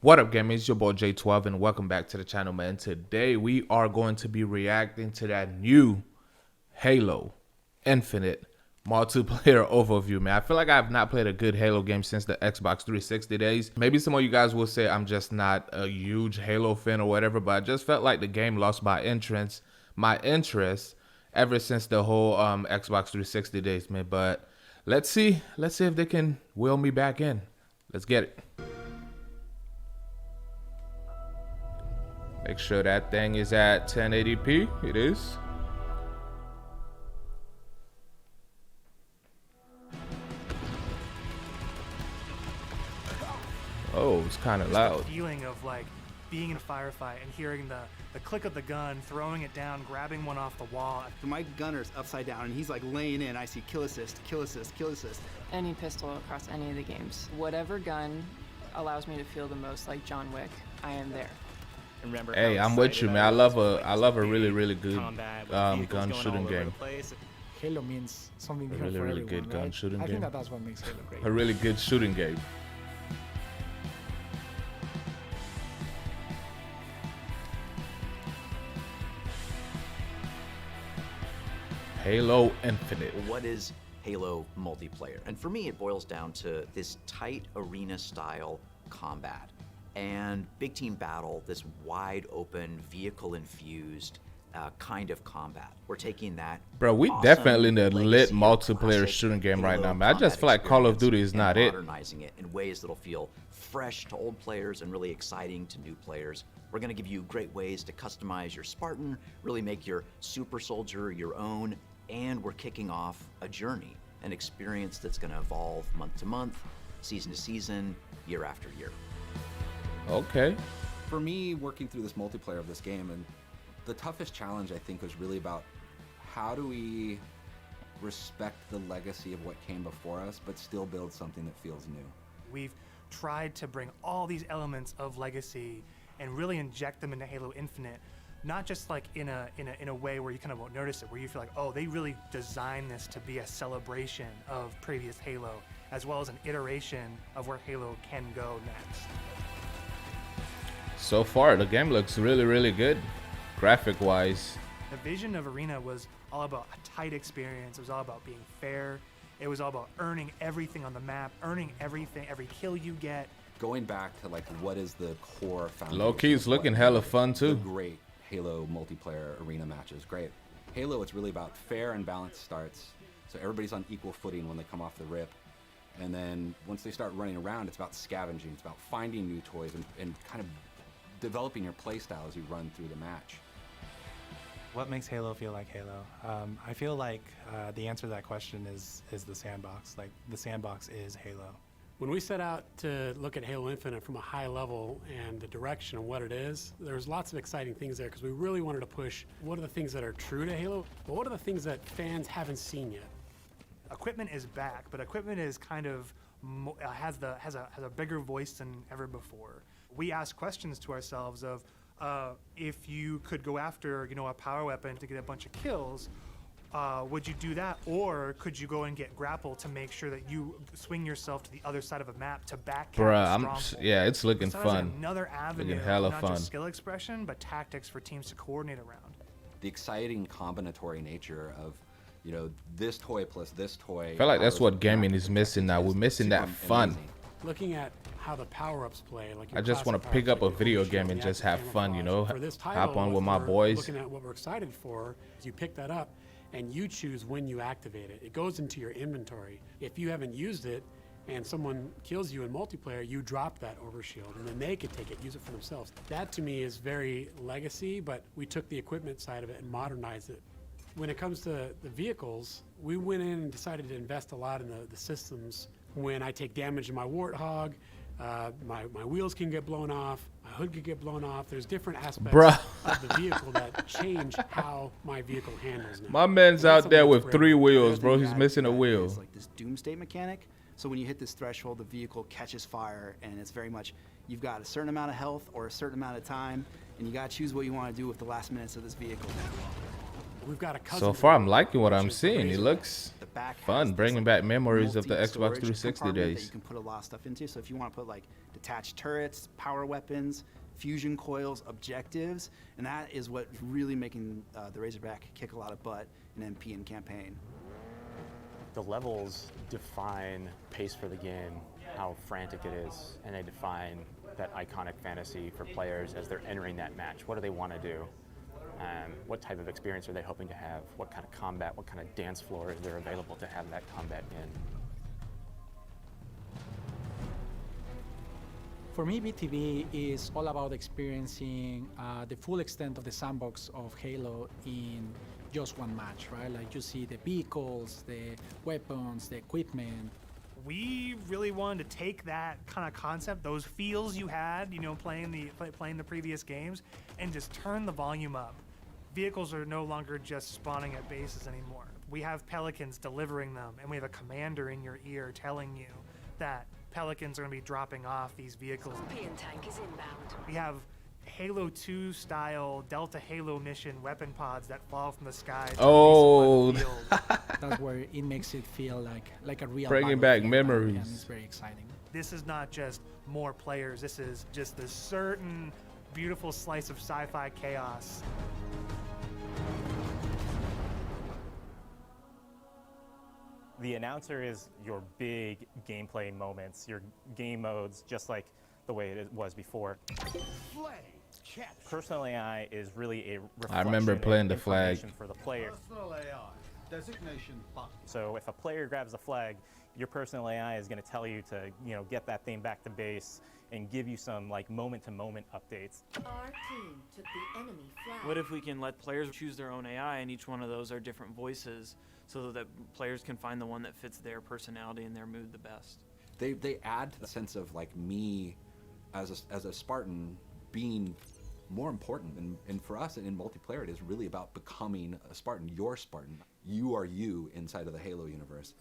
What up, gamers? It's your boy J12 and welcome back to the channel, man. Today we are going to be reacting to that new Halo Infinite multiplayer overview, man. I feel like I have not played a good Halo game since the Xbox 360 days. Maybe some of you guys will say I'm just not a huge Halo fan or whatever, but I just felt like the game lost my interest ever since the whole Xbox 360 days, man. But let's see if they can wheel me back in. Let's get it. Make sure that thing is at 1080p. It is. Oh, it's kind of loud. The feeling of like being in a firefight and hearing the click of the gun, throwing it down, grabbing one off the wall. My gunner's upside down and he's like laying in. I see kill assist, kill assist, kill assist. Any pistol across any of the games. Whatever gun allows me to feel the most like John Wick, I am there. Remember, hey, I'm with you, man. I love a really good gun shooting game. Halo means something different for really everyone, good gun right? shooting I game. think that's what makes Halo great. A really good shooting game. Halo Infinite. What is Halo multiplayer? And for me, it boils down to this tight arena style combat and big team battle, this wide open vehicle infused kind of combat. We're taking that. Bro, we awesome definitely in a lit legacy of multiplayer classic shooting game right Halo now, man. I just combat feel like Call of Duty is experience not and it. modernizing it in ways that'll feel fresh to old players and really exciting to new players. We're going to give you great ways to customize your Spartan, really make your super soldier your own, and we're kicking off a journey, an experience that's going to evolve month to month, season to season, year after year. Okay. For me, working through this multiplayer of this game, and the toughest challenge I think was really about how do we respect the legacy of what came before us, but still build something that feels new. We've tried to bring all these elements of legacy and really inject them into Halo Infinite, not just like in a way where you kind of won't notice it, where you feel like, oh, they really designed this to be a celebration of previous Halo, as well as an iteration of where Halo can go next. So far, the game looks really good, graphic-wise. The vision of Arena was all about a tight experience. It was all about being fair. It was all about earning everything on the map, earning everything, every kill you get. Going back to like what is the core foundation. Low-key, it's looking hella fun too. Great Halo multiplayer arena matches, great. Halo, it's really about fair and balanced starts, so everybody's on equal footing when they come off the rip. And then once they start running around, it's about scavenging, it's about finding new toys and kind of developing your playstyle as you run through the match. What makes Halo feel like Halo? I feel like the answer to that question is the sandbox. Like, the sandbox is Halo. When we set out to look at Halo Infinite from a high level and the direction of what it is, there's lots of exciting things there because we really wanted to push what are the things that are true to Halo, but what are the things that fans haven't seen yet? Equipment is back, but equipment is kind of has a bigger voice than ever before. We ask questions to ourselves of if you could go after, you know, a power weapon to get a bunch of kills, would you do that, or could you go and get grapple to make sure that you swing yourself to the other side of a map to back? Bruh, yeah, it's looking so fun. Like another avenue, looking hella not fun. just skill expression, but tactics for teams to coordinate around. The exciting combinatory nature of, you know, this toy plus this toy. I feel like that's what gaming is missing now. We're missing that fun. Looking at how the power-ups play, like I just want to pick up a video game and just have fun, you know, hop on with my boys. Looking at what we're excited for, you pick that up and you choose when you activate it. It goes into your inventory. If you haven't used it and someone kills you in multiplayer, you drop that overshield and then they could take it, use it for themselves. That to me is very legacy, but we took the equipment side of it and modernized it. When it comes to the vehicles, we went in and decided to invest a lot in the systems. When I take damage in my Warthog, my wheels can get blown off, my hood can get blown off. There's different aspects of the vehicle that change how my vehicle handles now. My man's out there with 3 wheels, bro. He's missing a wheel. It's like this doomsday mechanic. So when you hit this threshold, the vehicle catches fire, and it's very much, you've got a certain amount of health or a certain amount of time, and you got to choose what you want to do with the last minutes of this vehicle. We've got a So far, I'm liking what I'm seeing. It looks back has Fun, this, bringing like, back memories of the Xbox multi-storage 360 compartment that days. you can put a lot of stuff into. So if you want to put like detached turrets, power weapons, fusion coils, objectives, and that is what's really making the Razorback kick a lot of butt in MP and campaign. The levels define pace for the game, how frantic it is, and they define that iconic fantasy for players as they're entering that match. What do they want to do? What type of experience are they hoping to have? What kind of combat, what kind of dance floor is there available to have that combat in? For me, BTV is all about experiencing the full extent of the sandbox of Halo in just one match, right? Like you see the vehicles, the weapons, the equipment. We really wanted to take that kind of concept, those feels you had, you know, playing the previous games, and just turn the volume up. Vehicles are no longer just spawning at bases anymore. We have Pelicans delivering them, and we have a commander in your ear telling you that Pelicans are going to be dropping off these vehicles. Scorpion tank is inbound. We have Halo 2 style Delta Halo mission weapon pods that fall from the sky. Oh, That's where it makes it feel like a real bringing back battlefield, right? memories. And it's very exciting. This is not just more players. This is just this certain beautiful slice of sci-fi chaos. The announcer is your big gameplay moments, your game modes, just like the way it was before. Personal AI is really a reflection I remember playing the and flag. information for the player. Personal AI, designation button. So if a player grabs the flag, your personal AI is going to tell you to, you know, get that thing back to base and give you some like moment-to-moment updates. Our team took the enemy flag. What if we can let players choose their own AI, and each one of those are different voices, so that players can find the one that fits their personality and their mood the best? They add to the sense of like me as a Spartan being more important, and for us in multiplayer it is really about becoming a Spartan. You're Spartan. You are you inside of the Halo universe.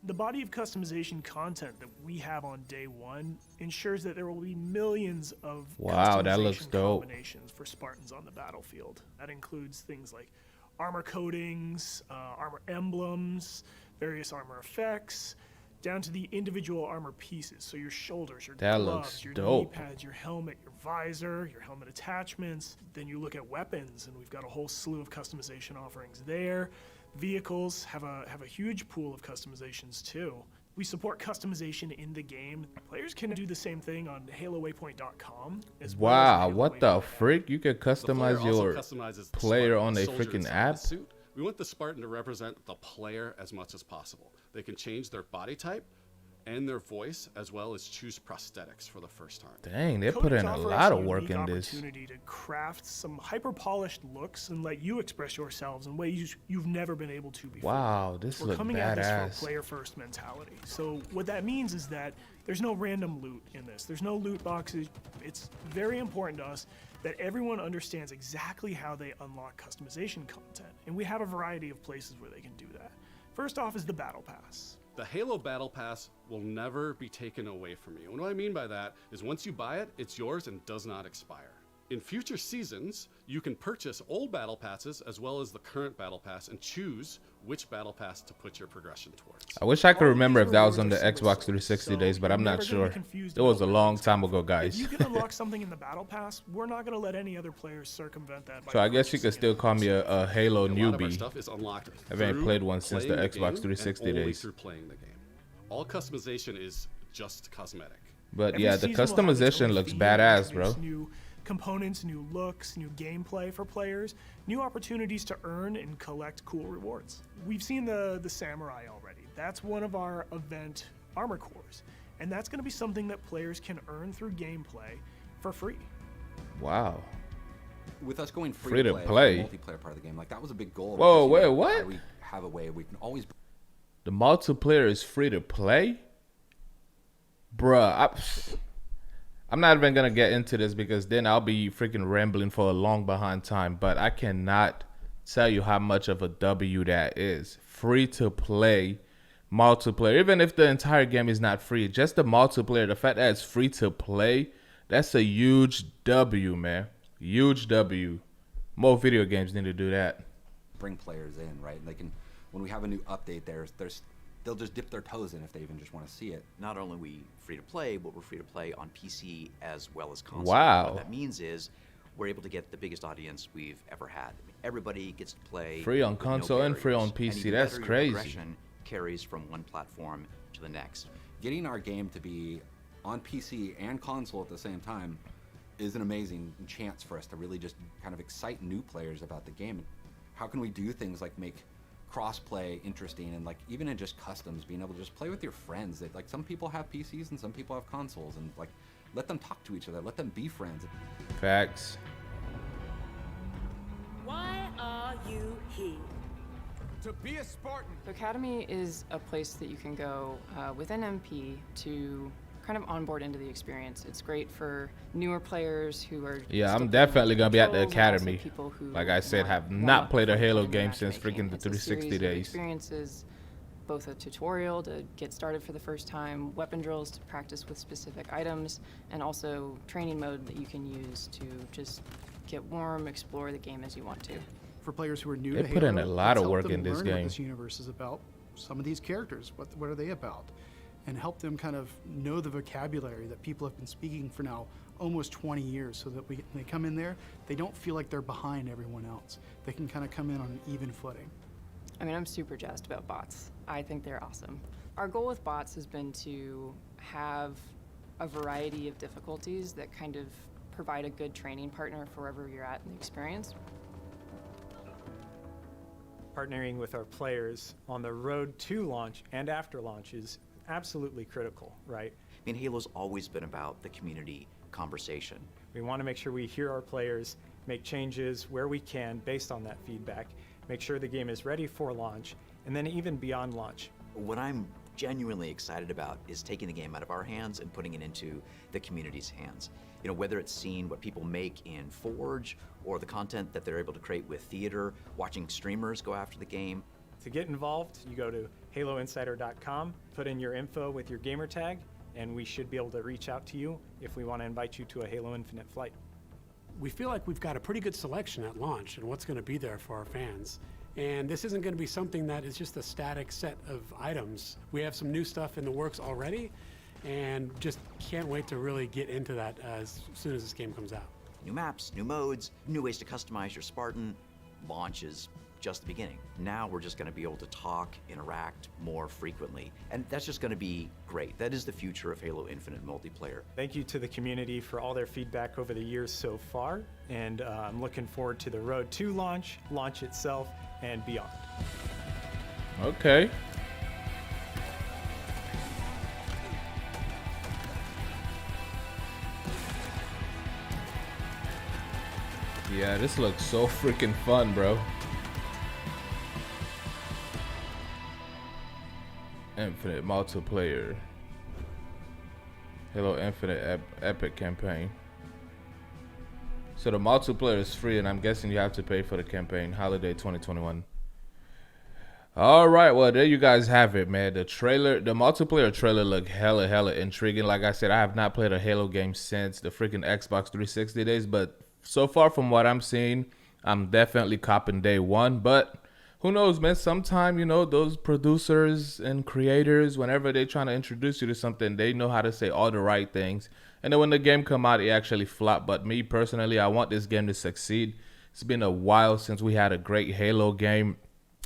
The body of customization content that we have on day one ensures that there will be millions of Wow, that looks customization dope. combinations for Spartans on the battlefield. That includes things like armor coatings, armor emblems, various armor effects, down to the individual armor pieces. So your shoulders, your That gloves, looks your dope. knee pads, your helmet, your visor, your helmet attachments. Then you look at weapons, and we've got a whole slew of customization offerings there. Vehicles have a huge pool of customizations too. We support customization in the game. Players can do the same thing on HaloWaypoint.com. as well as Wow, the what the frick? You could customize your customizes the player on a Spartan soldier freaking inside the app? suit. We want the Spartan to represent the player as much as possible. They can change their body type and their voice, as well as choose prosthetics for the first time. Dang, they put Coders in a offer us lot of unique work in this. opportunity to craft some hyper-polished looks and let you express yourselves in ways you've never been able to before. Wow, this We're look coming at this from a badass. player-first mentality. So what that means is that there's no random loot in this. There's no loot boxes. It's very important to us that everyone understands exactly how they unlock customization content, and we have a variety of places where they can do that. First off is the Battle Pass. The Halo Battle Pass will never be taken away from you. And what I mean by that is once you buy it, it's yours and does not expire. In future seasons, you can purchase old Battle Passes as well as the current Battle Pass and choose which Battle Pass to put your progression towards. I wish I could remember if that was on the Xbox 360 days, but I'm not sure. It was a long time ago, guys. If you can unlock something in the Battle Pass, we're not going to let any other players circumvent that. By So I guess you could still call me a Halo A lot of our newbie. stuff is unlocked I haven't through played one since the playing Xbox game 360 and only days. through playing the game. All customization is just cosmetic. But Every yeah, the season will have its customization own looks theme, badass, bro. introduce New components, new looks, new gameplay for players, new opportunities to earn and collect cool rewards. We've seen the Samurai already. That's one of our event armor cores, and that's going to be something that players can earn through gameplay for free. Wow. With us going Free to for the play. multiplayer part of the game, like that was a big goal. Whoa, because, wait, how what? do we have a way we can always. The multiplayer is free to play? Bruh, I'm not even going to get into this because then I'll be freaking rambling for a long behind time. But I cannot tell you how much of a W that is. Free to play multiplayer. Even if the entire game is not free, just the multiplayer, the fact that it's free to play, that's a huge W, man. Huge W. More video games need to do that. Bring players in, right? And they can when we have a new update, they'll just dip their toes in if they even just want to see it. Not only are we free to play, but we're free to play on PC as well as console. Wow. What that means is we're able to get the biggest audience we've ever had. I mean, everybody gets to play free on with no console and free on barriers. PC. And even That's better, your crazy. progression carries from one platform to the next. Getting our game to be on PC and console at the same time is an amazing chance for us to really just kind of excite new players about the game. How can we do things like make cross-play interesting, and like even in just customs, being able to just play with your friends. That like some people have PCs and some people have consoles, and like let them talk to each other, let them be friends. Facts. Why are you here? To be a Spartan. Academy is a place that you can go within MP to kind of onboard into the experience. It's great for newer players who are Yeah, I'm definitely gonna be at the controls, and also academy. people who Like I said, have want not played a fun Halo in game since matchmaking. freaking the It's a 360 series of days. experiences, both a tutorial to get started for the first time, weapon drills to practice with specific items, and also training mode that you can use to just get warm, explore the game as you want to. For players who are new They to put in Halo, a lot let's of help work them in this learn game. What this universe is about, some of these characters, what are they about, and help them kind of know the vocabulary that people have been speaking for now almost 20 years, so that when they come in there, they don't feel like they're behind everyone else. They can kind of come in on an even footing. I mean, I'm super jazzed about bots. I think they're awesome. Our goal with bots has been to have a variety of difficulties that kind of provide a good training partner for wherever you're at in the experience. Partnering with our players on the road to launch and after launch is absolutely critical, right? I mean, Halo's always been about the community conversation. We want to make sure we hear our players, make changes where we can based on that feedback, make sure the game is ready for launch, and then even beyond launch. What I'm genuinely excited about is taking the game out of our hands and putting it into the community's hands. You know, whether it's seeing what people make in Forge or the content that they're able to create with theater, watching streamers go after the game. To get involved, you go to haloinsider.com, put in your info with your gamer tag, and we should be able to reach out to you if we want to invite you to a Halo Infinite flight. We feel like we've got a pretty good selection at launch and what's going to be there for our fans. And this isn't going to be something that is just a static set of items. We have some new stuff in the works already, and just can't wait to really get into that as soon as this game comes out. New maps, new modes, new ways to customize your Spartan. Launch is just the beginning. Now we're just going to be able to talk, interact more frequently, and that's just going to be great. That is the future of Halo Infinite multiplayer. Thank you to the community for all their feedback over the years so far, and I'm looking forward to the road to launch, launch itself, and beyond. Okay. Yeah, this looks so freaking fun, bro. Infinite multiplayer. Halo Infinite Epic campaign. So the multiplayer is free, and I'm guessing you have to pay for the campaign. Holiday 2021. All right, well, there you guys have it, man. The trailer, the multiplayer trailer looked hella intriguing. Like I said, I have not played a Halo game since the freaking Xbox 360 days, but so far from what I'm seeing, I'm definitely copping day one. But who knows, man? Sometime, you know, those producers and creators, whenever they're trying to introduce you to something, they know how to say all the right things. And then when the game come out, it actually flop. But me personally, I want this game to succeed. It's been a while since we had a great Halo game.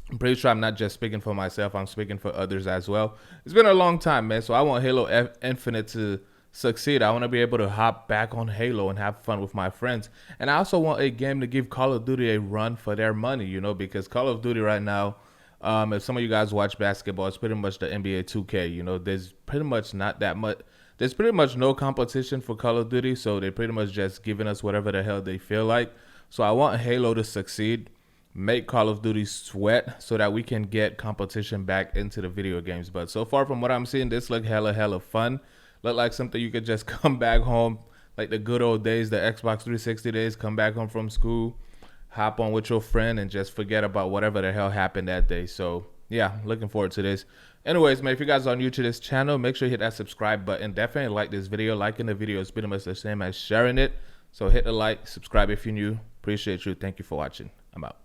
I'm pretty sure I'm not just speaking for myself. I'm speaking for others as well. It's been a long time, man. So I want Halo Infinite to succeed. I want to be able to hop back on Halo and have fun with my friends. And I also want a game to give Call of Duty a run for their money, you know, because Call of Duty right now, if some of you guys watch basketball, it's pretty much the NBA 2K. You know, there's pretty much not that much. There's pretty much no competition for Call of Duty, so they're pretty much just giving us whatever the hell they feel like. So I want Halo to succeed, make Call of Duty sweat, so that we can get competition back into the video games. But so far from what I'm seeing, this look hella fun. Look like something you could just come back home, like the good old days, the Xbox 360 days, come back home from school, hop on with your friend, and just forget about whatever the hell happened that day. So yeah, looking forward to this. Anyways, man, if you guys are new to this channel, make sure you hit that subscribe button. Definitely like this video. Liking the video is pretty much the same as sharing it. So hit the like, subscribe if you're new. Appreciate you. Thank you for watching. I'm out.